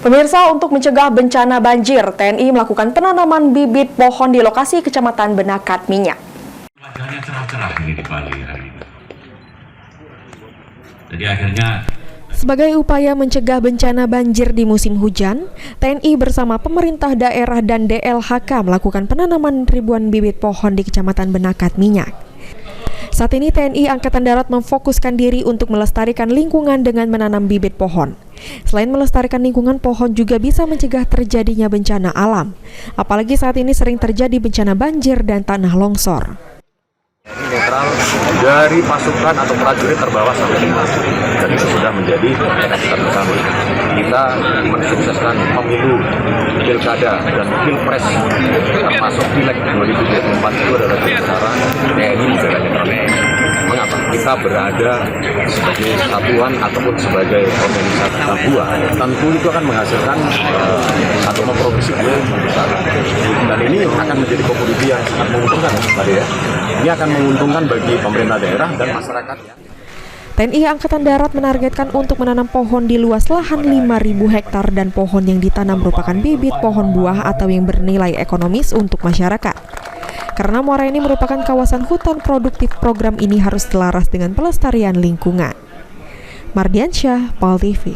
Pemirsa, untuk mencegah bencana banjir, TNI melakukan penanaman bibit pohon di lokasi Kecamatan Benakat Minyak. Wajahnya cerah-cerah ini di Bali hari ini. Jadi akhirnya sebagai upaya mencegah bencana banjir di musim hujan, TNI bersama pemerintah daerah dan DLHK melakukan penanaman ribuan bibit pohon di Kecamatan Benakat Minyak. Saat ini TNI Angkatan Darat memfokuskan diri untuk melestarikan lingkungan dengan menanam bibit pohon. Selain melestarikan lingkungan, pohon juga bisa mencegah terjadinya bencana alam. Apalagi saat ini sering terjadi bencana banjir dan tanah longsor. Netral dari pasukan atau prajurit terbawah sampai lintas, dan itu sudah menjadi kita bersama. Kita mensukseskan pemilu, pilkada dan pilpres, termasuk pileg 2024 itu adalah cara TNI menjaga netralitas. Mengapa? Kita berada sebagai satuan ataupun sebagai organisasi tabua, tentu itu akan menghasilkan atau memproduksi biaya besar. Dan ini akan menjadi komoditi yang sangat menguntungkan, ya. Ini akan menguntungkan bagi pemerintah daerah dan masyarakat. TNI Angkatan Darat menargetkan untuk menanam pohon di luas lahan 5.000 hektar dan pohon yang ditanam merupakan bibit pohon buah atau yang bernilai ekonomis untuk masyarakat. Karena muara ini merupakan kawasan hutan produktif, program ini harus selaras dengan pelestarian lingkungan. Mardiansyah, PAL TV.